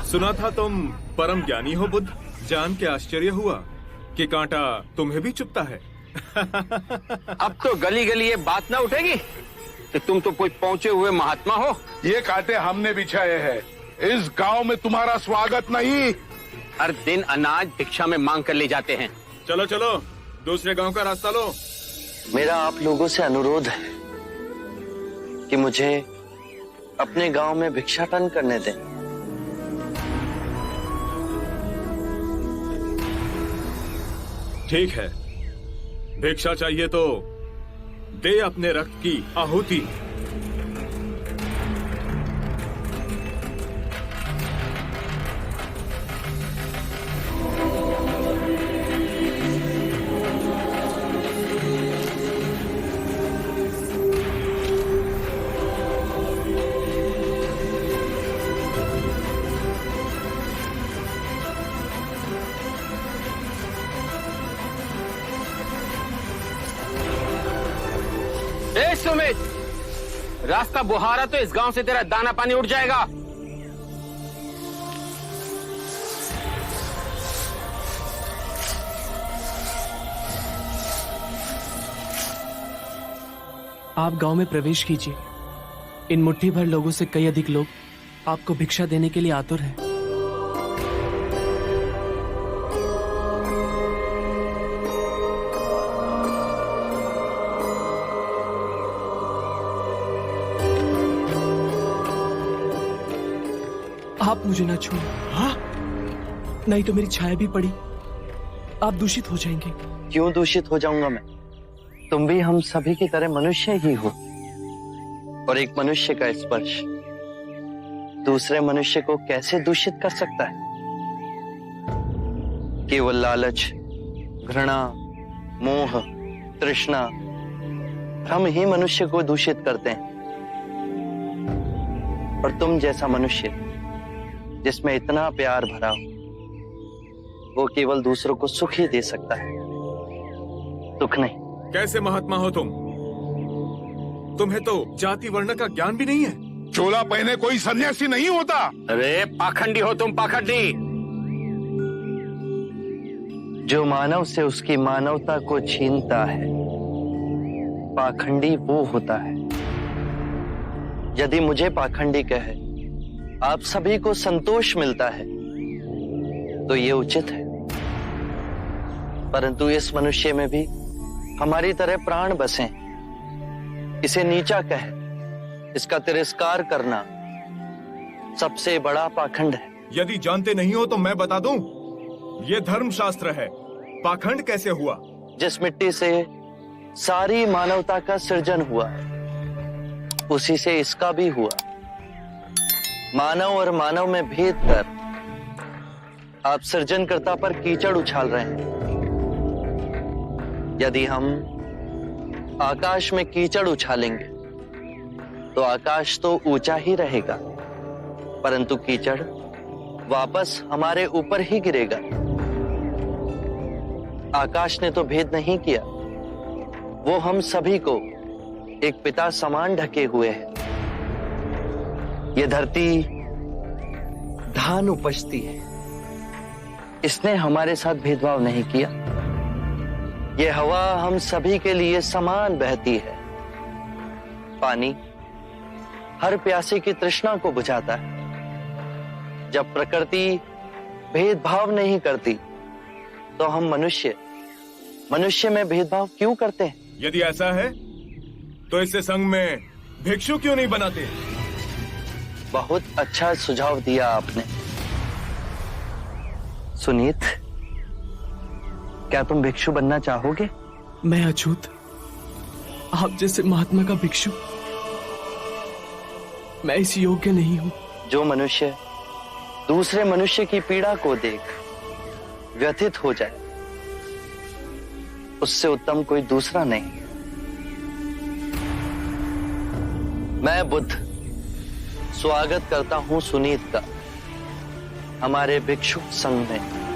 सुना था तुम परम ज्ञानी हो बुद्ध। जान के आश्चर्य हुआ कि कांटा तुम्हें भी चुभता है। अब तो गली गली ये बात ना उठेगी कि तुम तो कोई पहुंचे हुए महात्मा हो। ये कांटे हमने बिछाए हैं। इस गांव में तुम्हारा स्वागत नहीं। हर दिन अनाज भिक्षा में मांग कर ले जाते हैं। चलो चलो, दूसरे गांव का रास्ता लो। मेरा आप लोगों से अनुरोध है कि मुझे अपने गांव में भिक्षाटन करने दें। ठीक है, भिक्षा चाहिए तो दे अपने रक्त की आहुति। सुमित, रास्ता बुहारा तो इस गांव से तेरा दाना पानी उड़ जाएगा। आप गांव में प्रवेश कीजिए। इन मुट्ठी भर लोगों से कई अधिक लोग आपको भिक्षा देने के लिए आतुर हैं। आप मुझे ना छूए। हाँ? नहीं तो मेरी छाया भी पड़ी, आप दूषित हो जाएंगे। क्यों दूषित हो जाऊंगा मैं? तुम भी हम सभी की तरह मनुष्य ही हो, और एक मनुष्य का स्पर्श दूसरे मनुष्य को कैसे दूषित कर सकता है? केवल लालच, घृणा, मोह, तृष्णा, हम ही मनुष्य को दूषित करते हैं। और तुम जैसा मनुष्य जिसमें इतना प्यार भरा हो, वो केवल दूसरों को सुख ही दे सकता है, दुख नहीं। कैसे महात्मा हो तुम? तुम्हें तो जाति वर्ण का ज्ञान भी नहीं है। चोला पहने कोई सन्यासी नहीं होता। अरे पाखंडी हो तुम, पाखंडी। जो मानव से उसकी मानवता को छीनता है, पाखंडी वो होता है। यदि मुझे पाखंडी कहे आप सभी को संतोष मिलता है तो ये उचित है, परंतु इस मनुष्य में भी हमारी तरह प्राण बसे। इसे नीचा कहे, इसका तिरस्कार करना सबसे बड़ा पाखंड है। यदि जानते नहीं हो तो मैं बता दूं, ये धर्मशास्त्र है। पाखंड कैसे हुआ? जिस मिट्टी से सारी मानवता का सृजन हुआ, उसी से इसका भी हुआ। मानव और मानव में भेद कर आप सृजनकर्ता पर कीचड़ उछाल रहे हैं। यदि हम आकाश में कीचड़ उछालेंगे तो आकाश तो ऊंचा ही रहेगा, परंतु कीचड़ वापस हमारे ऊपर ही गिरेगा। आकाश ने तो भेद नहीं किया, वो हम सभी को एक पिता समान ढके हुए है। ये धरती धान उपजती है, इसने हमारे साथ भेदभाव नहीं किया। ये हवा हम सभी के लिए समान बहती है। पानी हर प्यासे की तृष्णा को बुझाता है। जब प्रकृति भेदभाव नहीं करती तो हम मनुष्य में भेदभाव क्यों करते हैं? यदि ऐसा है तो इससे संघ में भिक्षु क्यों नहीं बनाते? बहुत अच्छा सुझाव दिया आपने। सुनीत, क्या तुम भिक्षु बनना चाहोगे? मैं अछूत, आप जैसे महात्मा का भिक्षु मैं इस योग्य नहीं हूं। जो मनुष्य दूसरे मनुष्य की पीड़ा को देख व्यथित हो जाए, उससे उत्तम कोई दूसरा नहीं। मैं बुद्ध स्वागत करता हूं सुनीत का हमारे भिक्षु संघ में।